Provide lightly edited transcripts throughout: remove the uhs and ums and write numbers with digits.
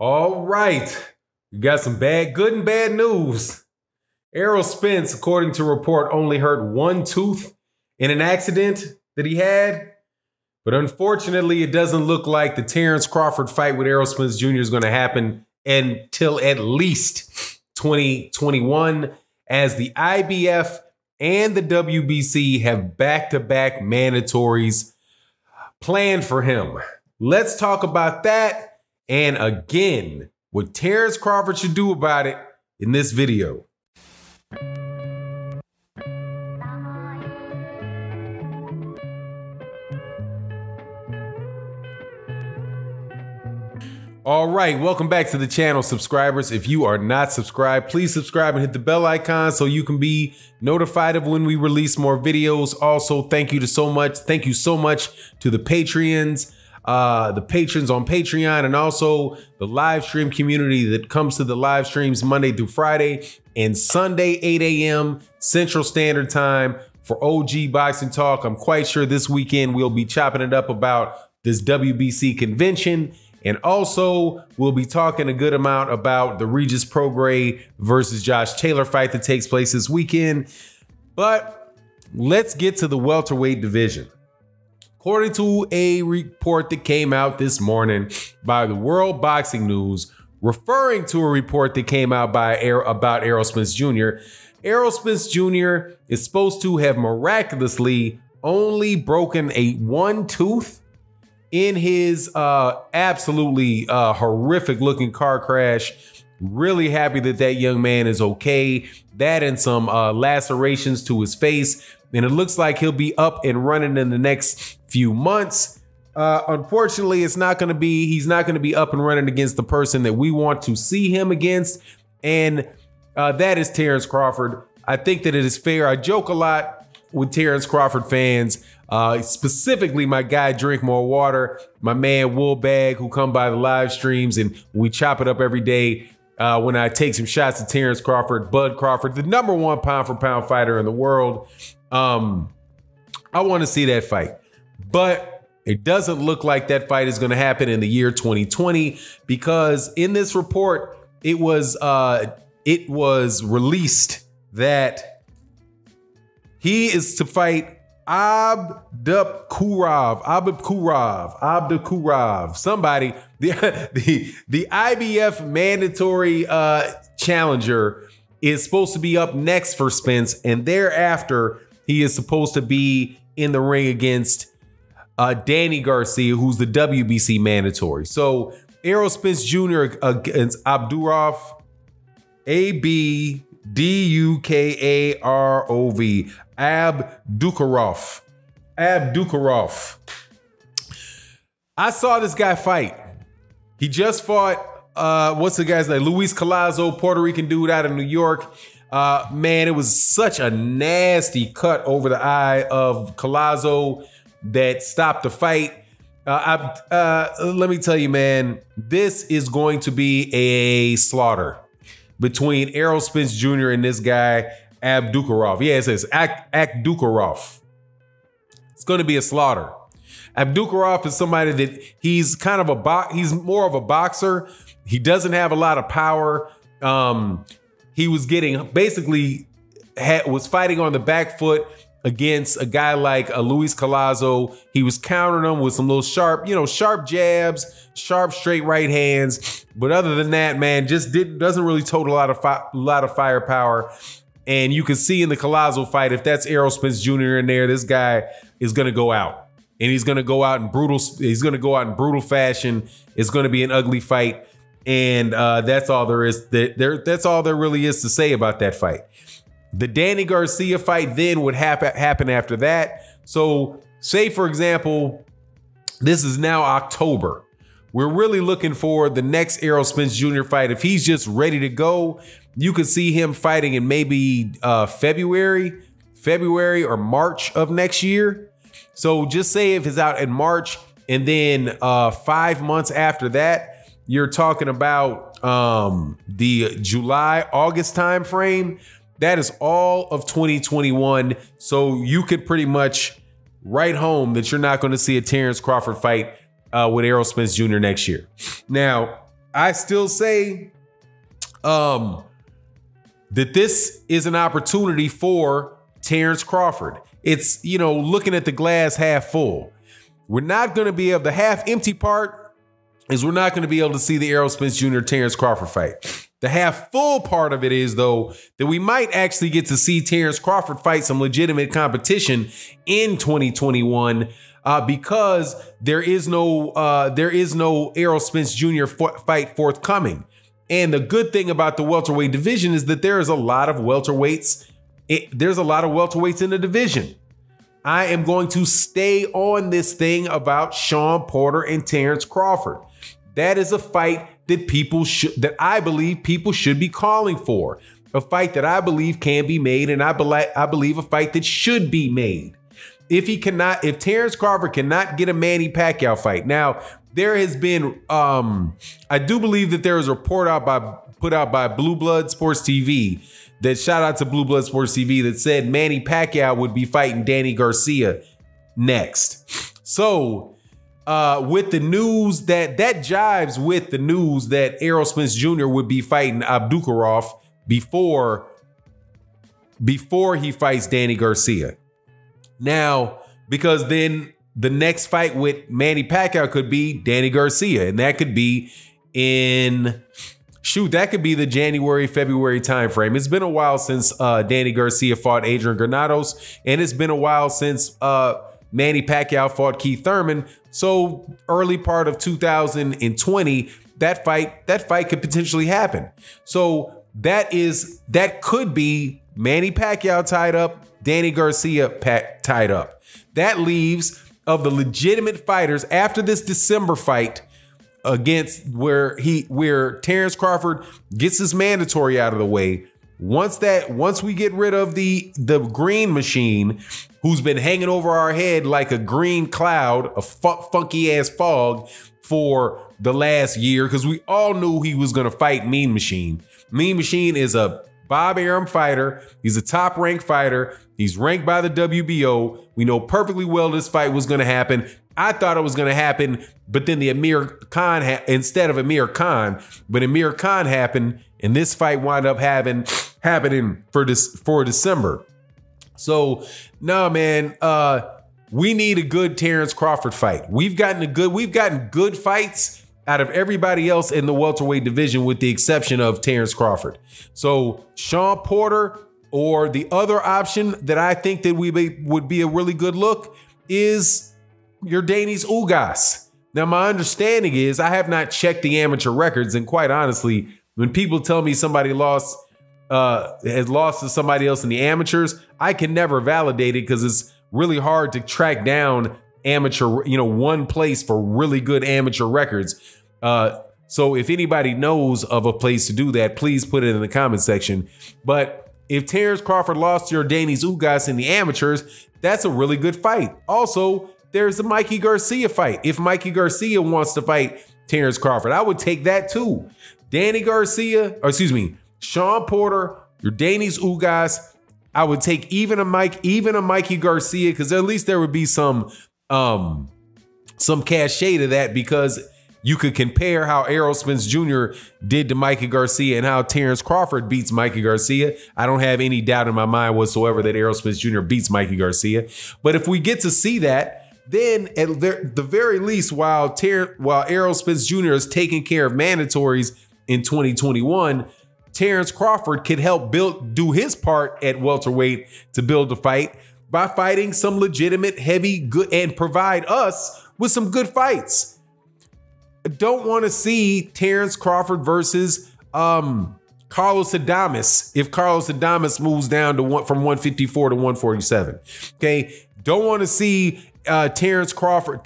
All right, we got some good and bad news. Errol Spence, according to report, only hurt one tooth in an accident that he had. But unfortunately, it doesn't look like the Terrence Crawford fight with Errol Spence Jr. is going to happen until at least 2021, as the IBF and the WBC have back-to-back mandatories planned for him. Let's talk about that. And again, what Terrence Crawford should do about it in this video. All right, welcome back to the channel, subscribers. If you are not subscribed, please subscribe and hit the bell icon so you can be notified of when we release more videos. Also, thank you so much to the Patreons. The patrons on Patreon, and also the live stream community that comes to the live streams Monday through Friday and Sunday, 8 a.m. Central Standard Time for OG Boxing Talk. I'm quite sure this weekend we'll be chopping it up about this WBC convention. And also, we'll be talking a good amount about the Regis Prograis versus Josh Taylor fight that takes place this weekend. But let's get to the welterweight division. According to a report that came out this morning by the World Boxing News, referring to a report that came out about Errol Spence Jr., Errol Spence Jr. is supposed to have miraculously only broken one tooth in his absolutely horrific looking car crash. Really happy that that young man is okay. That and some lacerations to his face. And it looks like he'll be up and running in the next few months. Unfortunately, he's not going to be up and running against the person that we want to see him against. And that is Terrence Crawford. I think that it is fair. I joke a lot with Terrence Crawford fans, specifically my guy Drink More Water, my man Woolbag, who come by the live streams, and we chop it up every day. When I take some shots at Terrence Crawford, Bud Crawford, the #1 pound for pound fighter in the world. I want to see that fight, but it doesn't look like that fight is going to happen in the year 2020, because in this report, it was released that he is to fight Adbukakhorov, somebody, the IBF mandatory challenger is supposed to be up next for Spence, and thereafter he is supposed to be in the ring against Danny Garcia, who's the WBC mandatory. So Errol Spence Jr. against Abdurov, Abdukarov, Adbukakhorov. I saw this guy fight. He just fought, what's the guy's name? Luis Collazo, Puerto Rican dude out of New York. Man, it was such a nasty cut over the eye of Collazo that stopped the fight. Let me tell you, man, this is going to be a slaughter between Errol Spence Jr. and this guy, Adbukakhorov. Yeah, it says Adbukakhorov. It's going to be a slaughter. Adbukakhorov is somebody that he's kind of he's more of a boxer. He doesn't have a lot of power. He was was fighting on the back foot against a guy like Luis Collazo. He was countering him with some little sharp jabs, sharp straight right hands. But other than that, man, just doesn't really total a lot of firepower. And you can see in the Collazo fight, if that's Errol Spence Jr. in there, this guy is going to go out, and he's going to go out in brutal. He's going to go out in brutal fashion. It's going to be an ugly fight, and that's all there is. That's all there really is to say about that fight. The Danny Garcia fight then would happen after that. So, say for example, this is now October. We're really looking for the next Errol Spence Jr. fight. If he's just ready to go, you could see him fighting in maybe February or March of next year. So just say if it's out in March, and then 5 months after that, you're talking about the July, August time frame. That is all of 2021. So you could pretty much write home that you're not going to see a Terrence Crawford fight with Errol Spence Jr. next year. Now, I still say that this is an opportunity for Terrence Crawford. It's, you know, looking at the glass half full. We're not going to be able, the half empty part is we're not going to be able to see the Errol Spence Jr. Terrence Crawford fight. The half full part of it is, though, that we might actually get to see Terrence Crawford fight some legitimate competition in 2021 because there is no Errol Spence Jr. fight forthcoming. And the good thing about the welterweight division is that there is a lot of welterweights. There's a lot of welterweights in the division. I am going to stay on this thing about Shawn Porter and Terrence Crawford. That is a fight that I believe people should be calling for. A fight that I believe can be made, and I believe a fight that should be made. If Terrence Crawford cannot get a Manny Pacquiao fight. Now, there has been, I do believe that there is a report put out by Blue Blood Sports TV, that shout out to Blue Blood Sports TV, that said Manny Pacquiao would be fighting Danny Garcia next. So with the news that jives with the news that Errol Spence Jr. would be fighting Adbukakhorov before he fights Danny Garcia. Now, because then the next fight with Manny Pacquiao could be Danny Garcia, and that could be that could be the January, February timeframe. It's been a while since Danny Garcia fought Adrian Granados, and it's been a while since Manny Pacquiao fought Keith Thurman. So early part of 2020, that fight could potentially happen. So that could be Manny Pacquiao tied up, Danny Garcia tied up. That leaves, of the legitimate fighters after this December fight against where Terrence Crawford gets his mandatory out of the way. Once we get rid of the green machine, who's been hanging over our head like a green cloud, a funky ass fog for the last year, because we all knew he was going to fight Mean Machine. Mean Machine is a Bob Arum fighter. He's a top ranked fighter. He's ranked by the WBO. We know perfectly well this fight was going to happen. I thought it was going to happen, but then the Amir Khan instead of Amir Khan, but Amir Khan happened, and this fight wound up happening for December. So no, man, we need a good Terrence Crawford fight. We've gotten good fights out of everybody else in the welterweight division, with the exception of Terrence Crawford. So Shawn Porter, or the other option that I think that would be a really good look, is Yordenis Ugas. Now, my understanding is, I have not checked the amateur records, and quite honestly, when people tell me somebody has lost to somebody else in the amateurs, I can never validate it because it's really hard to track down amateur, one place for really good amateur records. So if anybody knows of a place to do that, please put it in the comment section. But if Terrence Crawford lost to Yordenis Ugas in the amateurs, that's a really good fight. Also, there's the Mikey Garcia fight. If Mikey Garcia wants to fight Terrence Crawford, I would take that too. Shawn Porter, Yordenis Ugas. I would take even a Mikey Garcia, because at least there would be some cachet to that, because you could compare how Errol Spence Jr. did to Mikey Garcia and how Terrence Crawford beats Mikey Garcia. I don't have any doubt in my mind whatsoever that Errol Spence Jr. beats Mikey Garcia. But if we get to see that, then at the very least, while Errol Spence Jr. is taking care of mandatories in 2021, Terrence Crawford could help do his part at welterweight to build the fight by fighting some legitimate, heavy, good, and provide us with some good fights. I don't want to see Terrence Crawford versus Carlos Adames if Carlos Adames moves down to from 154 to 147. Okay, don't want to see Terrence Crawford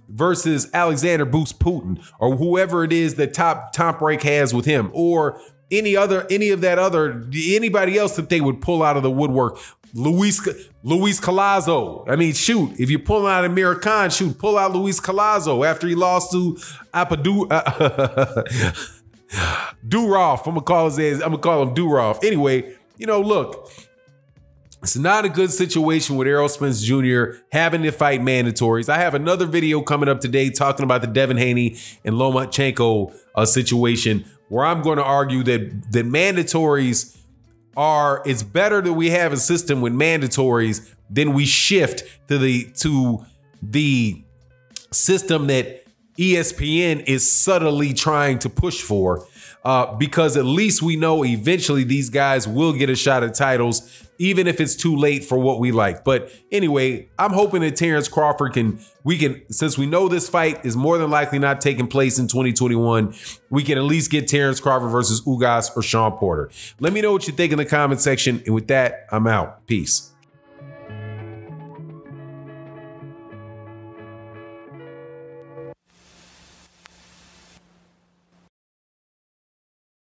versus Alexander Boots Putin, or whoever it is that top rank has with him, or anybody else that they would pull out of the woodwork. Luis Collazo. I mean, shoot, if you're pulling out Amir Khan, pull out Luis Collazo after he lost to Durov. I'm gonna call him Durov. Anyway, look, It's not a good situation with Errol Spence Jr. having to fight mandatories. I have another video coming up today talking about the Devin Haney and Lomachenko situation, where I'm going to argue that mandatories it's better that we have a system with mandatories than we shift to the system that ESPN is subtly trying to push for, because at least we know eventually these guys will get a shot at titles, even if it's too late for what we like. But anyway, I'm hoping that Terrence Crawford since we know this fight is more than likely not taking place in 2021, we can at least get Terrence Crawford versus Ugas or Sean Porter. Let me know what you think in the comment section. And with that, I'm out. Peace.